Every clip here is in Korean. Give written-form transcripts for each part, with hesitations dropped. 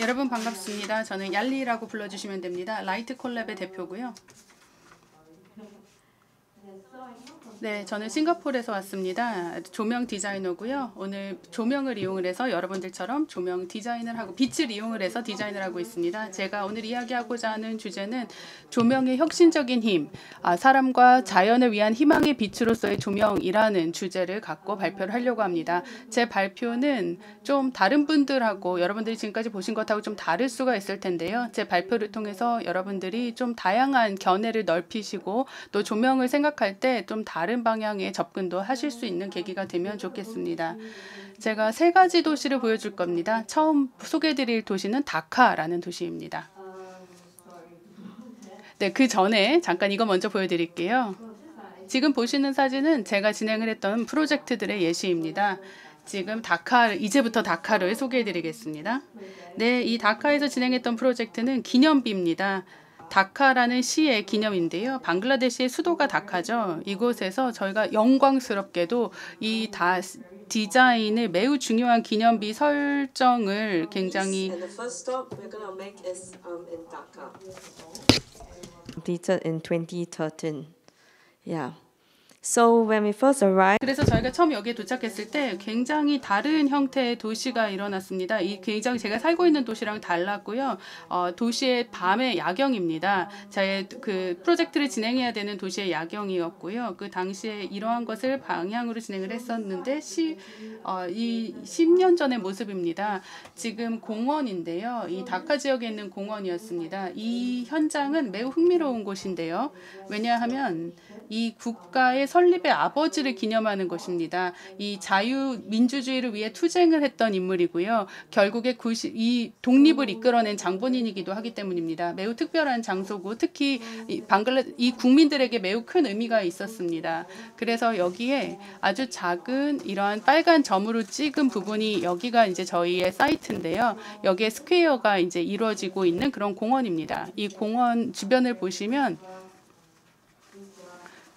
여러분 반갑습니다. 저는 얄리라고 불러주시면 됩니다. 라이트 콜랩의 대표고요. 네, 저는 싱가포르에서 왔습니다. 조명 디자이너고요. 오늘 조명을 이용을 해서 여러분들처럼 조명 디자인을 하고 빛을 이용을 해서 디자인을 하고 있습니다. 제가 오늘 이야기하고자 하는 주제는 조명의 혁신적인 힘, 사람과 자연을 위한 희망의 빛으로서의 조명이라는 주제를 갖고 발표를 하려고 합니다. 제 발표는 좀 다른 분들하고 여러분들이 지금까지 보신 것하고 좀 다를 수가 있을 텐데요. 제 발표를 통해서 여러분들이 좀 다양한 견해를 넓히시고 또 조명을 생각할 때 좀 다른 방향의 접근도 하실 수 있는 계기가 되면 좋겠습니다. 제가 세 가지 도시를 보여줄 겁니다. 처음 소개해드릴 도시는 다카라는 도시입니다. 네, 그 전에 잠깐 이거 먼저 보여드릴게요. 지금 보시는 사진은 제가 진행을 했던 프로젝트들의 예시입니다. 지금 이제부터 다카를 소개해드리겠습니다. 네, 이 다카에서 진행했던 프로젝트는 기념비입니다. 다카라는 시의 기념인데요. 방글라데시의 수도가 다카죠. 이곳에서 저희가 영광스럽게도 이 디자인을 매우 중요한 기념비 설정을 굉장히 completed in 2013. Yeah. So when we first arrived, 그래서 저희가 처음 여기에 도착했을 때 굉장히 다른 형태의 도시가 일어났습니다. 이 굉장히 제가 살고 있는 도시랑 달랐고요. 도시의 밤의 야경입니다. 제 그 프로젝트를 진행해야 되는 도시의 야경이었고요. 그 당시에 이러한 것을 방향으로 진행을 했었는데 이 10년 전의 모습입니다. 지금 공원인데요. 이 다카 지역에 있는 공원이었습니다. 이 현장은 매우 흥미로운 곳인데요. 왜냐하면 이 국가의 설립의 아버지를 기념하는 것입니다. 이 자유민주주의를 위해 투쟁을 했던 인물이고요. 결국에 이 독립을 이끌어낸 장본인이기도 하기 때문입니다. 매우 특별한 장소고 특히 이 국민들에게 매우 큰 의미가 있었습니다. 그래서 여기에 아주 작은 이러한 빨간 점으로 찍은 부분이 여기가 이제 저희의 사이트인데요. 여기에 스퀘어가 이제 이루어지고 있는 그런 공원입니다. 이 공원 주변을 보시면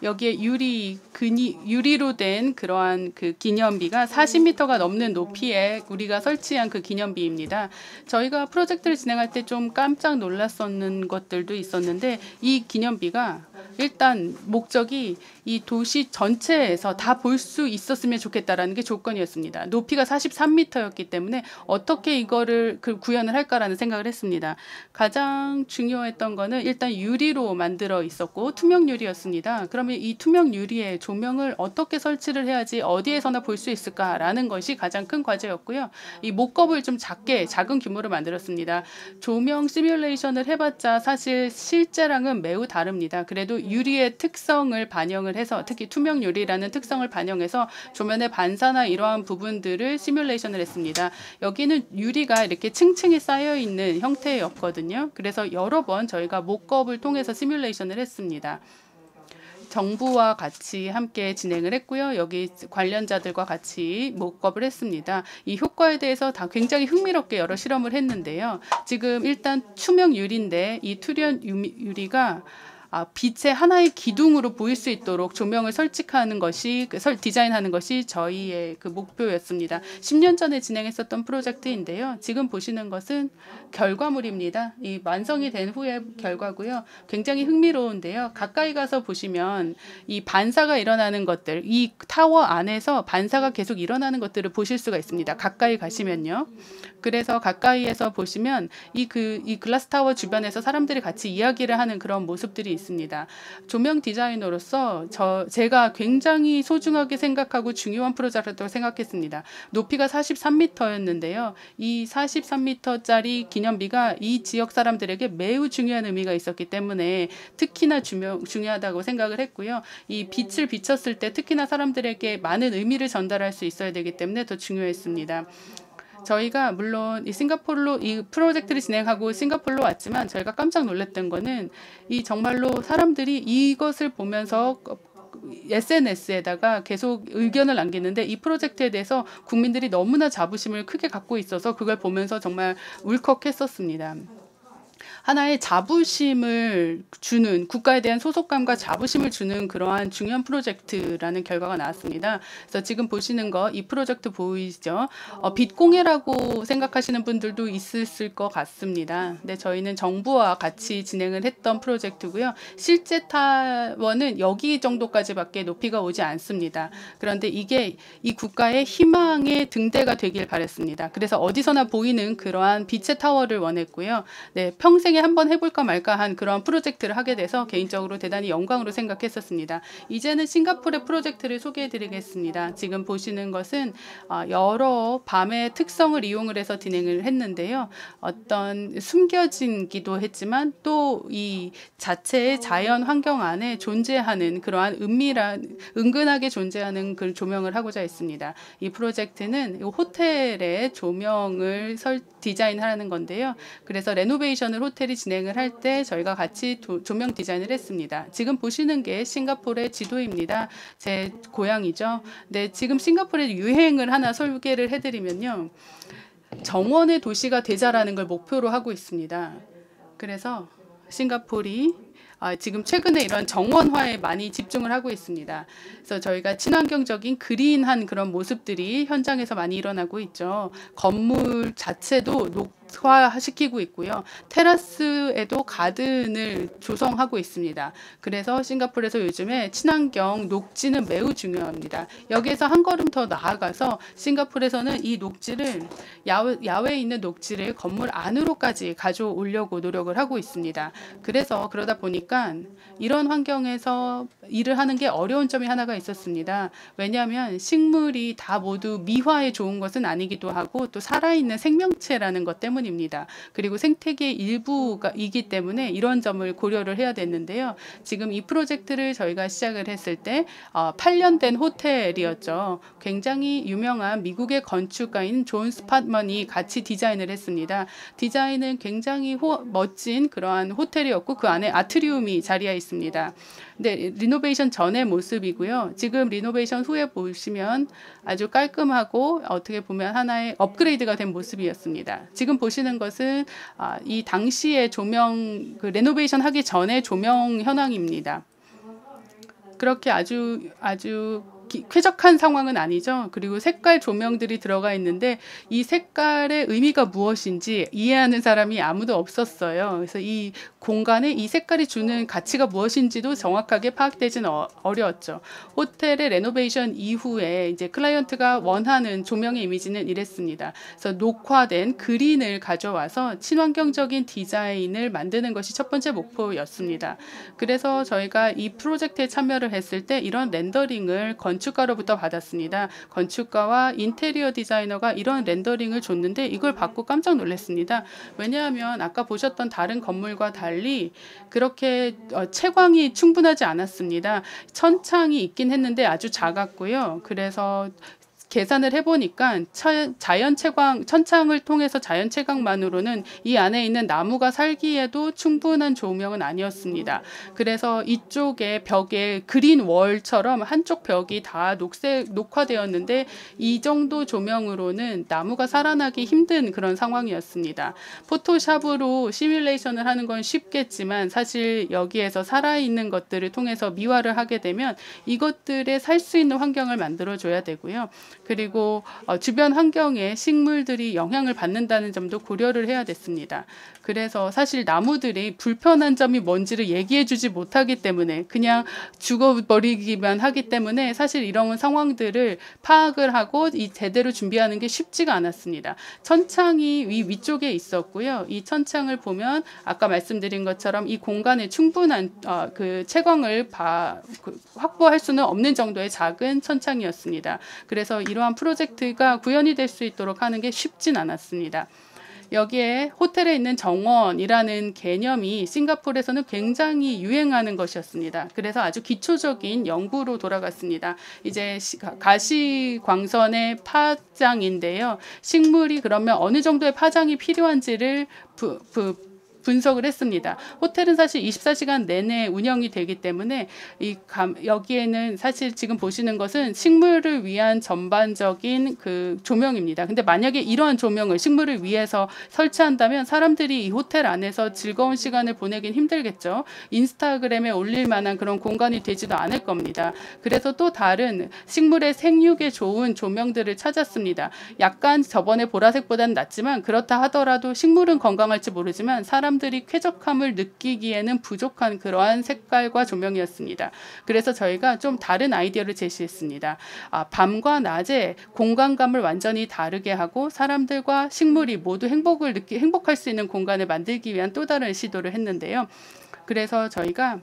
여기에 유리로 된 그러한 그 기념비가 40m가 넘는 높이에 우리가 설치한 그 기념비입니다. 저희가 프로젝트를 진행할 때 좀 깜짝 놀랐었는 것들도 있었는데 이 기념비가 일단 목적이 이 도시 전체에서 다 볼 수 있었으면 좋겠다라는 게 조건이었습니다. 높이가 43m였기 때문에 어떻게 이거를 구현을 할까라는 생각을 했습니다. 가장 중요했던 거는 일단 유리로 만들어 있었고 투명 유리였습니다. 그러면 이 투명 유리에 조명을 어떻게 설치를 해야지 어디에서나 볼 수 있을까라는 것이 가장 큰 과제였고요. 이 목겁을 좀 작은 규모로 만들었습니다. 조명 시뮬레이션을 해봤자 사실 실제랑은 매우 다릅니다. 그래도 유리의 특성을 반영을 해서 특히 투명 유리라는 특성을 반영해서 조면의 반사나 이러한 부분들을 시뮬레이션을 했습니다. 여기는 유리가 이렇게 층층이 쌓여 있는 형태였거든요. 그래서 여러 번 저희가 목겁을 통해서 시뮬레이션을 했습니다. 정부와 같이 함께 진행을 했고요. 여기 관련자들과 같이 목겁을 했습니다. 이 효과에 대해서 다 굉장히 흥미롭게 여러 실험을 했는데요. 지금 일단 투명 유리인데 이 투명 유리가 빛의 하나의 기둥으로 보일 수 있도록 조명을 설치하는 것이 디자인하는 것이 저희의 그 목표였습니다. 10년 전에 진행했었던 프로젝트인데요. 지금 보시는 것은 결과물입니다. 이 완성이 된 후의 결과고요. 굉장히 흥미로운데요. 가까이 가서 보시면 이 반사가 일어나는 것들, 이 타워 안에서 반사가 계속 일어나는 것들을 보실 수가 있습니다. 가까이 가시면요. 그래서 가까이에서 보시면 이 글라스 타워 주변에서 사람들이 같이 이야기를 하는 그런 모습들이 있습니다. 조명 디자이너로서 제가 굉장히 소중하게 생각하고 중요한 프로젝트라고 생각했습니다. 높이가 43m였는데요. 이 43m짜리 기념비가 이 지역 사람들에게 매우 중요한 의미가 있었기 때문에 특히나 중요하다고 생각을 했고요. 이 빛을 비쳤을 때 특히나 사람들에게 많은 의미를 전달할 수 있어야 되기 때문에 더 중요했습니다. 저희가 물론 이 프로젝트를 진행하고 싱가포르로 왔지만 저희가 깜짝 놀랐던 거는 이 정말로 사람들이 이것을 보면서 SNS에다가 계속 의견을 남기는데 이 프로젝트에 대해서 국민들이 너무나 자부심을 크게 갖고 있어서 그걸 보면서 정말 울컥했었습니다. 하나의 자부심을 주는, 국가에 대한 소속감과 자부심을 주는 그러한 중요한 프로젝트라는 결과가 나왔습니다. 그래서 지금 보시는 거 이 프로젝트 보이죠? 빛공예라고 생각하시는 분들도 있을 것 같습니다. 근데 저희는 정부와 같이 진행을 했던 프로젝트고요. 실제 타원은 여기 정도까지밖에 높이가 오지 않습니다. 그런데 이게 이 국가의 희망의 등대가 되길 바랬습니다. 그래서 어디서나 보이는 그러한 빛의 타워를 원했고요. 네, 평생에 한번 해볼까 말까 한 그런 프로젝트를 하게 돼서 개인적으로 대단히 영광으로 생각했었습니다. 이제는 싱가포르의 프로젝트를 소개해드리겠습니다. 지금 보시는 것은 여러 밤의 특성을 이용을 해서 진행을 했는데요. 어떤 숨겨진기도 했지만 또 이 자체의 자연 환경 안에 존재하는 그러한 은근하게 존재하는 그 조명을 하고자 했습니다. 이 프로젝트는 호텔의 조명을 디자인하는 건데요. 그래서 레노베이션을 호텔이 진행을 할 때 저희가 같이 조명 디자인을 했습니다. 지금 보시는 게 싱가포르의 지도입니다. 제 고향이죠. 네, 지금 싱가포르의 유행을 하나 소개를 해드리면요. 정원의 도시가 되자라는 걸 목표로 하고 있습니다. 그래서 싱가포르이 지금 최근에 이런 정원화에 많이 집중을 하고 있습니다. 그래서 저희가 친환경적인 그린한 그런 모습들이 현장에서 많이 일어나고 있죠. 건물 자체도 녹화시키고 있고요. 테라스에도 가든을 조성하고 있습니다. 그래서 싱가포르에서 요즘에 친환경 녹지는 매우 중요합니다. 여기에서 한 걸음 더 나아가서 싱가포르에서는 이 녹지를 야외에 있는 녹지를 건물 안으로까지 가져오려고 노력을 하고 있습니다. 그래서 그러다 보니까 이런 환경에서 일을 하는 게 어려운 점이 하나가 있었습니다. 왜냐하면 식물이 다 모두 미화에 좋은 것은 아니기도 하고 또 살아있는 생명체라는 것 때문입니다. 그리고 생태계의 일부이기 때문에 이런 점을 고려를 해야 됐는데요. 지금 이 프로젝트를 저희가 시작을 했을 때 8년 된 호텔이었죠. 굉장히 유명한 미국의 건축가인 존 스팟먼이 같이 디자인을 했습니다. 디자인은 굉장히 멋진 그러한 호텔이었고 그 안에 아트리움이 자리해 있습니다. 네, 리노베이션 전의 모습이고요. 지금 리노베이션 후에 보시면 아주 깔끔하고 어떻게 보면 하나의 업그레이드가 된 모습이었습니다. 지금 보시는 것은 이 당시의 조명, 레노베이션 하기 전의 조명 현황입니다. 그렇게 아주 쾌적한 상황은 아니죠. 그리고 색깔 조명들이 들어가 있는데 이 색깔의 의미가 무엇인지 이해하는 사람이 아무도 없었어요. 그래서 이 공간에 이 색깔이 주는 가치가 무엇인지도 정확하게 파악되지는 어려웠죠. 호텔의 레노베이션 이후에 이제 클라이언트가 원하는 조명의 이미지는 이랬습니다. 그래서 녹화된 그린을 가져와서 친환경적인 디자인을 만드는 것이 첫 번째 목표였습니다. 그래서 저희가 이 프로젝트에 참여를 했을 때 이런 렌더링을 건축가로부터 받았습니다. 건축가와 인테리어 디자이너가 이런 렌더링을 줬는데 이걸 받고 깜짝 놀랐습니다. 왜냐하면 아까 보셨던 다른 건물과 달리 그렇게 채광이 충분하지 않았습니다. 천창이 있긴 했는데 아주 작았고요. 그래서 계산을 해보니까 천창을 통해서 자연 채광만으로는 이 안에 있는 나무가 살기에도 충분한 조명은 아니었습니다. 그래서 이쪽에 벽에 그린 월처럼 한쪽 벽이 다 녹화되었는데 이 정도 조명으로는 나무가 살아나기 힘든 그런 상황이었습니다. 포토샵으로 시뮬레이션을 하는 건 쉽겠지만 사실 여기에서 살아있는 것들을 통해서 미화를 하게 되면 이것들에 살 수 있는 환경을 만들어줘야 되고요. 그리고 주변 환경에 식물들이 영향을 받는다는 점도 고려를 해야 됐습니다. 그래서 사실 나무들이 불편한 점이 뭔지를 얘기해 주지 못하기 때문에 그냥 죽어버리기만 하기 때문에 사실 이런 상황들을 파악을 하고 제대로 준비하는 게 쉽지가 않았습니다. 천창이 위쪽에 있었고요. 이 천창을 보면 아까 말씀드린 것처럼 이 공간에 충분한 그 채광을 확보할 수는 없는 정도의 작은 천창이었습니다. 그래서 이러한 프로젝트가 구현이 될 수 있도록 하는 게 쉽진 않았습니다. 여기에 호텔에 있는 정원이라는 개념이 싱가포르에서는 굉장히 유행하는 것이었습니다. 그래서 아주 기초적인 연구로 돌아갔습니다. 이제 가시광선의 파장인데요. 식물이 그러면 어느 정도의 파장이 필요한지를 분석을 했습니다. 호텔은 사실 24시간 내내 운영이 되기 때문에 여기에는 사실 지금 보시는 것은 식물을 위한 전반적인 그 조명입니다. 근데 만약에 이러한 조명을 식물을 위해서 설치한다면 사람들이 이 호텔 안에서 즐거운 시간을 보내긴 힘들겠죠. 인스타그램에 올릴 만한 그런 공간이 되지도 않을 겁니다. 그래서 또 다른 식물의 생육에 좋은 조명들을 찾았습니다. 약간 저번에 보라색보다는 낫지만 그렇다 하더라도 식물은 건강할지 모르지만 사람들이 쾌적함을 느끼기에는 부족한 그러한 색깔과 조명이었습니다. 그래서 저희가 좀 다른 아이디어를 제시했습니다. 밤과 낮에 공간감을 완전히 다르게 하고 사람들과 식물이 모두 행복할 수 있는 공간을 만들기 위한 또 다른 시도를 했는데요. 그래서 저희가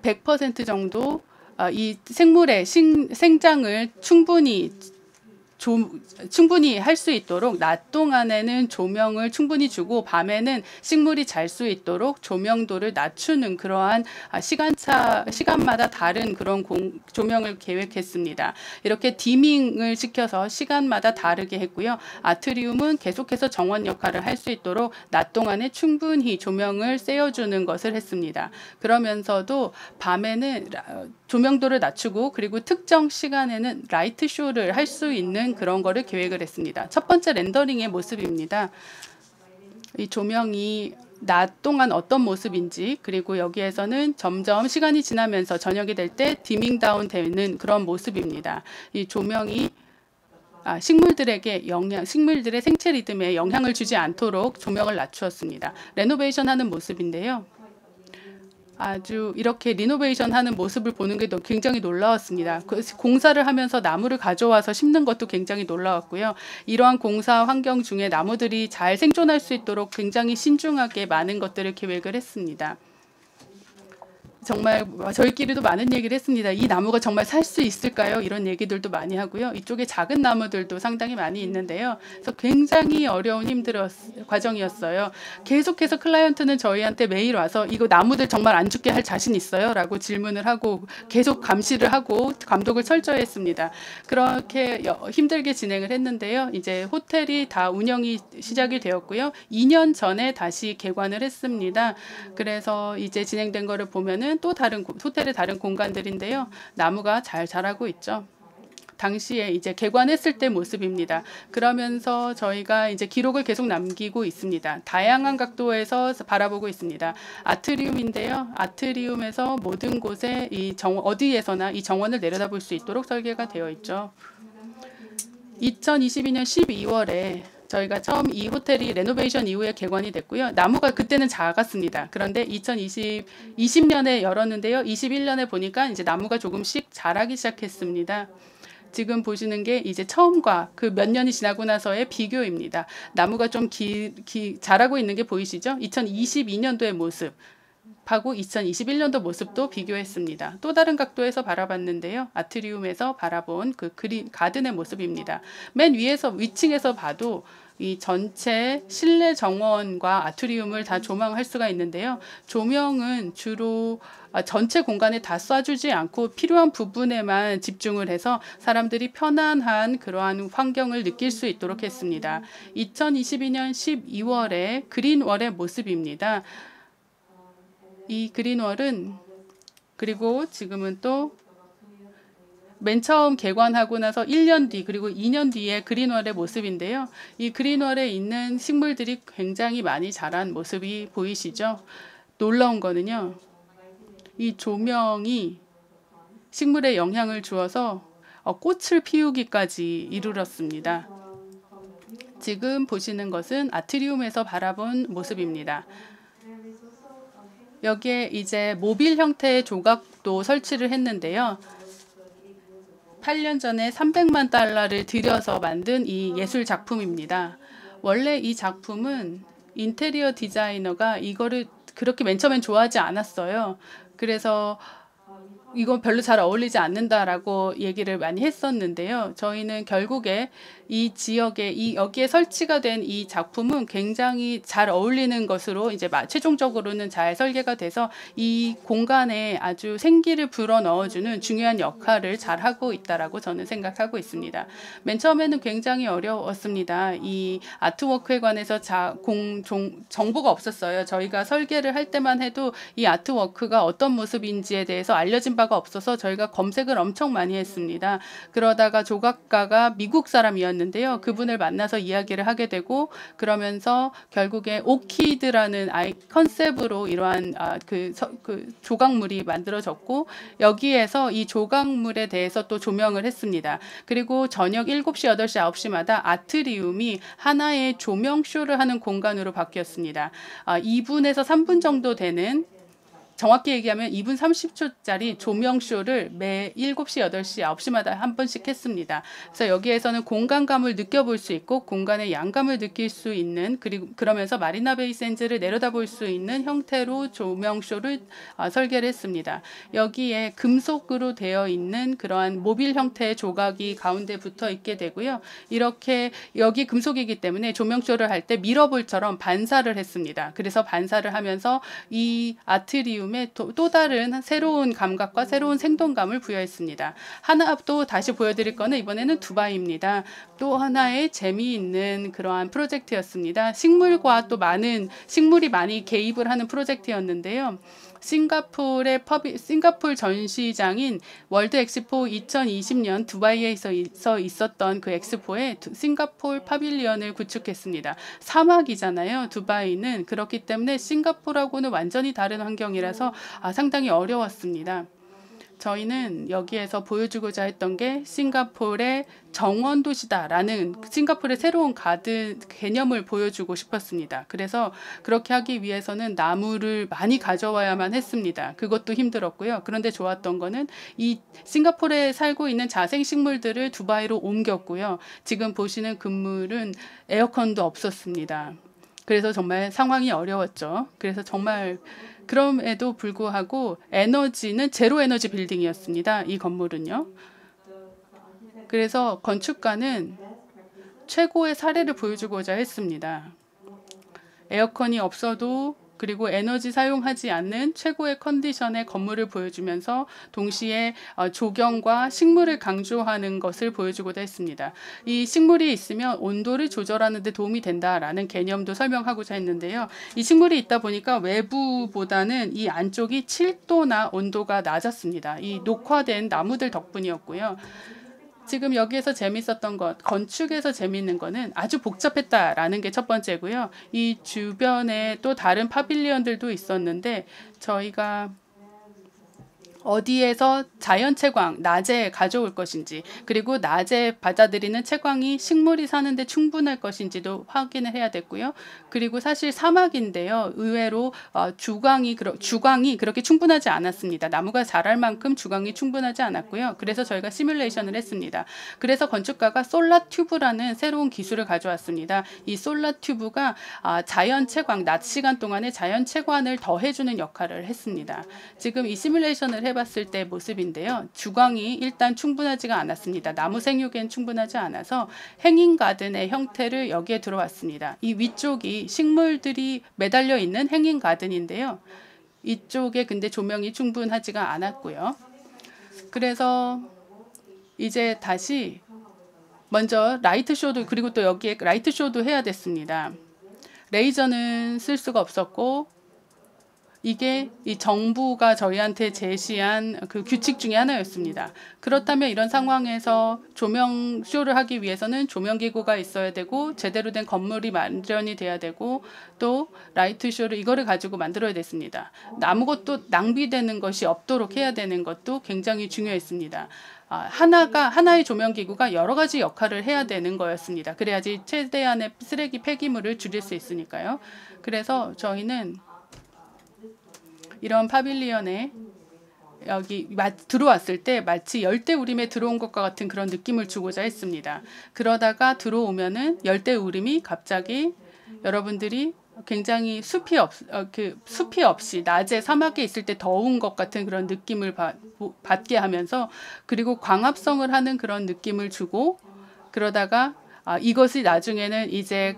100% 정도 이 생물의 생장을 충분히 할 수 있도록 낮 동안에는 조명을 충분히 주고 밤에는 식물이 잘 수 있도록 조명도를 낮추는 그러한 시간마다 다른 그런 조명을 계획했습니다. 이렇게 디밍을 시켜서 시간마다 다르게 했고요. 아트리움은 계속해서 정원 역할을 할 수 있도록 낮 동안에 충분히 조명을 쐬어주는 것을 했습니다. 그러면서도 밤에는 조명도를 낮추고 그리고 특정 시간에는 라이트 쇼를 할 수 있는 그런 거를 계획을 했습니다. 첫 번째 렌더링의 모습입니다. 이 조명이 낮 동안 어떤 모습인지 그리고 여기에서는 점점 시간이 지나면서 저녁이 될 때 디밍 다운 되는 그런 모습입니다. 이 조명이 식물들의 생체 리듬에 영향을 주지 않도록 조명을 낮추었습니다. 레노베이션 하는 모습인데요. 아주 이렇게 리노베이션 하는 모습을 보는 게 굉장히 놀라웠습니다. 공사를 하면서 나무를 가져와서 심는 것도 굉장히 놀라웠고요. 이러한 공사 환경 중에 나무들이 잘 생존할 수 있도록 굉장히 신중하게 많은 것들을 계획을 했습니다. 정말 저희끼리도 많은 얘기를 했습니다. 이 나무가 정말 살 수 있을까요? 이런 얘기들도 많이 하고요. 이쪽에 작은 나무들도 상당히 많이 있는데요. 그래서 굉장히 어려운 과정이었어요. 계속해서 클라이언트는 저희한테 매일 와서 이거 나무들 정말 안 죽게 할 자신 있어요? 라고 질문을 하고 계속 감시를 하고 감독을 철저히 했습니다. 그렇게 힘들게 진행을 했는데요. 이제 호텔이 다 운영이 시작이 되었고요. 2년 전에 다시 개관을 했습니다. 그래서 이제 진행된 거를 보면은 또 다른 호텔의 다른 공간들인데요. 나무가 잘 자라고 있죠. 당시에 이제 개관했을 때 모습입니다. 그러면서 저희가 이제 기록을 계속 남기고 있습니다. 다양한 각도에서 바라보고 있습니다. 아트리움인데요. 아트리움에서 모든 곳에 어디에서나 이 정원을 내려다볼 수 있도록 설계가 되어 있죠. 2022년 12월에 저희가 처음 이 호텔이 레노베이션 이후에 개관이 됐고요. 나무가 그때는 작았습니다. 그런데 2020년에 열었는데요. 21년에 보니까 이제 나무가 조금씩 자라기 시작했습니다. 지금 보시는 게 이제 처음과 그 몇 년이 지나고 나서의 비교입니다. 나무가 좀 자라고 있는 게 보이시죠? 2022년도의 모습. 하고 2021년도 모습도 비교했습니다. 또 다른 각도에서 바라봤는데요. 아트리움에서 바라본 그 가든의 모습입니다. 맨 위층에서 봐도 이 전체 실내 정원과 아트리움을 다 조망할 수가 있는데요. 조명은 주로 전체 공간에 다 쏴주지 않고 필요한 부분에만 집중을 해서 사람들이 편안한 그러한 환경을 느낄 수 있도록 했습니다. 2022년 12월에 그린월의 모습입니다. 이 그린월은 그리고 지금은 또 맨 처음 개관하고 나서 1년 뒤 그리고 2년 뒤에 그린월의 모습인데요. 이 그린월에 있는 식물들이 굉장히 많이 자란 모습이 보이시죠? 놀라운 거는요. 이 조명이 식물에 영향을 주어서 꽃을 피우기까지 이르렀습니다. 지금 보시는 것은 아트리움에서 바라본 모습입니다. 여기에 이제 모빌 형태의 조각도 설치를 했는데요. 8년 전에 300만 달러를 들여서 만든 이 예술 작품입니다. 원래 이 작품은 인테리어 디자이너가 이거를 그렇게 맨 처음엔 좋아하지 않았어요. 그래서 이건 별로 잘 어울리지 않는다라고 얘기를 많이 했었는데요. 저희는 결국에 이 지역에 여기에 설치가 된 이 작품은 굉장히 잘 어울리는 것으로 이제 최종적으로는 잘 설계가 돼서 이 공간에 아주 생기를 불어 넣어주는 중요한 역할을 잘 하고 있다라고 저는 생각하고 있습니다. 맨 처음에는 굉장히 어려웠습니다. 이 아트워크에 관해서 정보가 없었어요. 저희가 설계를 할 때만 해도 이 아트워크가 어떤 모습인지에 대해서 알려진 바가 없어서 저희가 검색을 엄청 많이 했습니다. 그러다가 조각가가 미국 사람이었는데요. 그분을 만나서 이야기를 하게 되고 그러면서 결국에 오키드라는 컨셉으로 이러한 그 조각물이 만들어졌고 여기에서 이 조각물에 대해서 또 조명을 했습니다. 그리고 저녁 7시, 8시, 9시마다 아트리움이 하나의 조명쇼를 하는 공간으로 바뀌었습니다. 2분에서 3분 정도 되는 정확히 얘기하면 2분 30초짜리 조명쇼를 매 7시, 8시, 9시마다 한 번씩 했습니다. 그래서 여기에서는 공간감을 느껴볼 수 있고 공간의 양감을 느낄 수 있는 그리고 그러면서 마리나 베이 샌즈를 내려다볼 수 있는 형태로 조명쇼를 설계를 했습니다. 여기에 금속으로 되어 있는 그러한 모빌 형태의 조각이 가운데 붙어 있게 되고요. 이렇게 여기 금속이기 때문에 조명쇼를 할 때 미러볼처럼 반사를 했습니다. 그래서 반사를 하면서 이 아트리움 또 다른 새로운 감각과 새로운 생동감을 부여했습니다. 하나 또 다시 보여드릴 거는 이번에는 두바이입니다. 또 하나의 재미있는 그러한 프로젝트였습니다. 식물이 많이 개입을 하는 프로젝트였는데요. 싱가포르 전시장인 월드 엑스포 2020년 두바이에서 있었던 그 엑스포에 싱가포르 파빌리언을 구축했습니다. 사막이잖아요. 두바이는. 그렇기 때문에 싱가포르하고는 완전히 다른 환경이라서 상당히 어려웠습니다. 저희는 여기에서 보여주고자 했던 게 싱가포르의 정원 도시다라는 싱가포르의 새로운 개념을 보여주고 싶었습니다. 그래서 그렇게 하기 위해서는 나무를 많이 가져와야만 했습니다. 그것도 힘들었고요. 그런데 좋았던 거는 이 싱가포르에 살고 있는 자생식물들을 두바이로 옮겼고요. 지금 보시는 건물은 에어컨도 없었습니다. 그래서 정말 상황이 어려웠죠. 그래서 정말 그럼에도 불구하고 에너지는 제로 에너지 빌딩이었습니다. 이 건물은요. 그래서 건축가는 최고의 사례를 보여주고자 했습니다. 에어컨이 없어도 그리고 에너지 사용하지 않는 최고의 컨디션의 건물을 보여주면서 동시에 조경과 식물을 강조하는 것을 보여주고자 했습니다. 이 식물이 있으면 온도를 조절하는 데 도움이 된다라는 개념도 설명하고자 했는데요. 이 식물이 있다 보니까 외부보다는 이 안쪽이 7도나 온도가 낮았습니다. 이 녹화된 나무들 덕분이었고요. 지금 여기에서 재밌었던 것, 건축에서 재밌는 거는 아주 복잡했다라는 게 첫 번째고요. 이 주변에 또 다른 파빌리언들도 있었는데 저희가 어디에서 자연 채광, 낮에 가져올 것인지 그리고 낮에 받아들이는 채광이 식물이 사는데 충분할 것인지도 확인을 해야 됐고요. 그리고 사실 사막인데요. 의외로 주광이 그렇게 충분하지 않았습니다. 나무가 자랄 만큼 주광이 충분하지 않았고요. 그래서 저희가 시뮬레이션을 했습니다. 그래서 건축가가 솔라 튜브라는 새로운 기술을 가져왔습니다. 이 솔라 튜브가 자연 채광, 낮 시간 동안에 자연 채광을 더해주는 역할을 했습니다. 지금 이 시뮬레이션을 해봤을 때 모습인데요. 주광이 일단 충분하지가 않았습니다. 나무 생육엔 충분하지 않아서 행잉 가든의 형태를 여기에 들어왔습니다. 이 위쪽이 식물들이 매달려 있는 행잉 가든인데요. 이쪽에 근데 조명이 충분하지가 않았고요. 그래서 이제 다시 먼저 라이트 쇼도 그리고 또 여기에 라이트 쇼도 해야 됐습니다. 레이저는 쓸 수가 없었고 이게 이 정부가 저희한테 제시한 그 규칙 중에 하나였습니다. 그렇다면 이런 상황에서 조명 쇼를 하기 위해서는 조명기구가 있어야 되고 제대로 된 건물이 마련이 돼야 되고 또 라이트 쇼를 이거를 가지고 만들어야 됐습니다. 아무것도 낭비되는 것이 없도록 해야 되는 것도 굉장히 중요했습니다. 하나의 조명기구가 여러 가지 역할을 해야 되는 거였습니다. 그래야지 최대한의 쓰레기 폐기물을 줄일 수 있으니까요. 그래서 저희는 이런 파빌리언에 여기 들어왔을 때 마치 열대우림에 들어온 것과 같은 그런 느낌을 주고자 했습니다. 그러다가 들어오면은 열대우림이 갑자기 여러분들이 굉장히 숲이 없이 낮에 사막에 있을 때 더운 것 같은 그런 느낌을 받게 하면서, 그리고 광합성을 하는 그런 느낌을 주고, 그러다가 이것이 나중에는 이제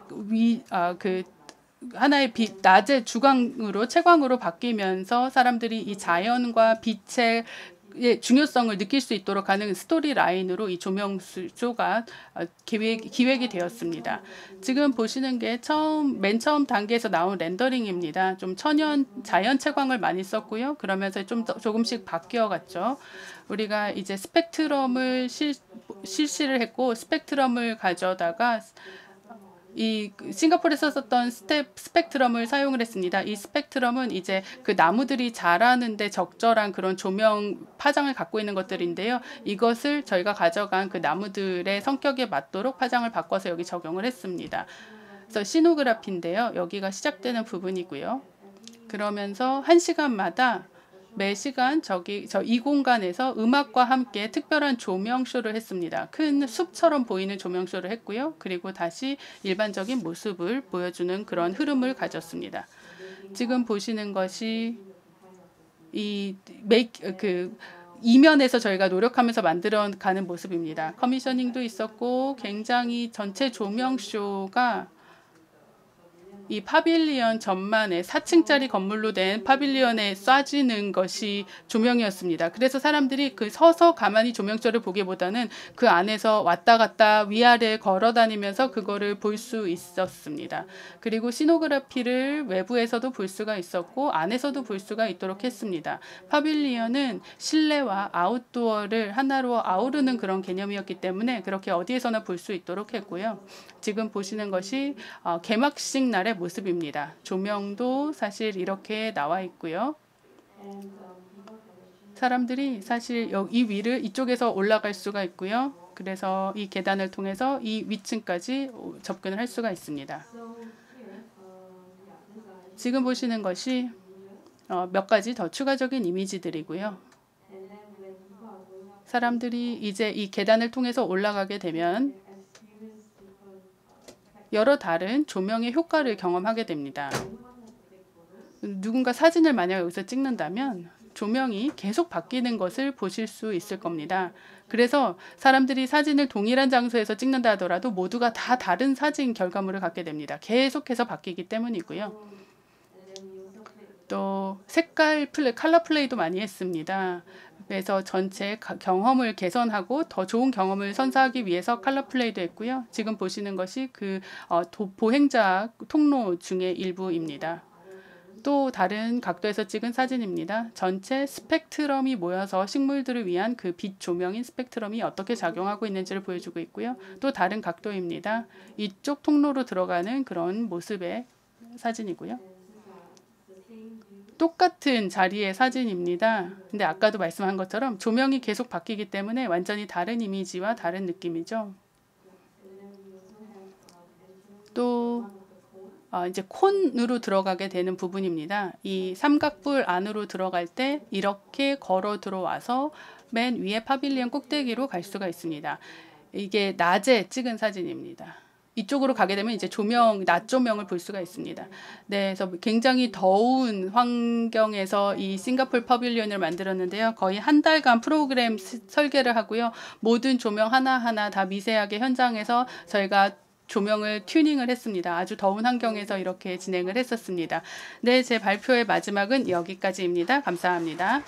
하나의 낮의 주광으로 채광으로 바뀌면서 사람들이 이 자연과 빛의 중요성을 느낄 수 있도록 하는 스토리 라인으로 이 조명쇼가 기획이 되었습니다. 지금 보시는 게 맨 처음 단계에서 나온 렌더링입니다. 좀 자연 채광을 많이 썼고요. 그러면서 조금씩 바뀌어갔죠. 우리가 이제 스펙트럼을 실시를 했고, 스펙트럼을 가져다가 이 싱가포르에서 썼던 스펙트럼을 사용을 했습니다. 이 스펙트럼은 이제 그 나무들이 자라는데 적절한 그런 조명 파장을 갖고 있는 것들인데요. 이것을 저희가 가져간 그 나무들의 성격에 맞도록 파장을 바꿔서 여기 적용을 했습니다. 그래서 시노그라피인데요. 여기가 시작되는 부분이고요. 그러면서 1시간마다 매 시간 이 공간에서 음악과 함께 특별한 조명쇼를 했습니다. 큰 숲처럼 보이는 조명쇼를 했고요. 그리고 다시 일반적인 모습을 보여주는 그런 흐름을 가졌습니다. 지금 보시는 것이 이면에서 저희가 노력하면서 만들어가는 모습입니다. 커미셔닝도 있었고, 굉장히 전체 조명쇼가 이 파빌리언 전만에 4층짜리 건물로 된 파빌리언에 쏴지는 것이 조명이었습니다. 그래서 사람들이 서서 가만히 조명쇼를 보기보다는 그 안에서 왔다 갔다 위아래 걸어 다니면서 그거를 볼 수 있었습니다. 그리고 시노그라피를 외부에서도 볼 수가 있었고 안에서도 볼 수가 있도록 했습니다. 파빌리언은 실내와 아웃도어를 하나로 아우르는 그런 개념이었기 때문에 그렇게 어디에서나 볼 수 있도록 했고요. 지금 보시는 것이 개막식 날의 모습입니다. 조명도 사실 이렇게 나와 있고요. 사람들이 사실 이 위를 이쪽에서 올라갈 수가 있고요. 그래서 이 계단을 통해서 이 위층까지 접근을 할 수가 있습니다. 지금 보시는 것이 몇 가지 더 추가적인 이미지들이고요. 사람들이 이제 이 계단을 통해서 올라가게 되면 여러 다른 조명의 효과를 경험하게 됩니다. 누군가 사진을 만약 여기서 찍는다면 조명이 계속 바뀌는 것을 보실 수 있을 겁니다. 그래서 사람들이 사진을 동일한 장소에서 찍는다 하더라도 모두가 다 다른 사진 결과물을 갖게 됩니다. 계속해서 바뀌기 때문이고요. 또 컬러 플레이도 많이 했습니다. 그래서 전체 경험을 개선하고 더 좋은 경험을 선사하기 위해서 컬러 플레이도 했고요. 지금 보시는 것이 보행자 통로 중의 일부입니다. 또 다른 각도에서 찍은 사진입니다. 전체 스펙트럼이 모여서 식물들을 위한 그 빛 조명인 스펙트럼이 어떻게 작용하고 있는지를 보여주고 있고요. 또 다른 각도입니다. 이쪽 통로로 들어가는 그런 모습의 사진이고요. 똑같은 자리의 사진입니다. 근데 아까도 말씀한 것처럼 조명이 계속 바뀌기 때문에 완전히 다른 이미지와 다른 느낌이죠. 또 이제 콘으로 들어가게 되는 부분입니다. 이 삼각뿔 안으로 들어갈 때 이렇게 걸어 들어와서 맨 위에 파빌리언 꼭대기로 갈 수가 있습니다. 이게 낮에 찍은 사진입니다. 이쪽으로 가게 되면 이제 낮 조명을 볼 수가 있습니다. 네, 그래서 굉장히 더운 환경에서 이 싱가포르 파빌리언을 만들었는데요. 거의 한 달간 프로그램 설계를 하고요. 모든 조명 하나하나 다 미세하게 현장에서 저희가 조명을 튜닝을 했습니다. 아주 더운 환경에서 이렇게 진행을 했었습니다. 네, 제 발표의 마지막은 여기까지입니다. 감사합니다.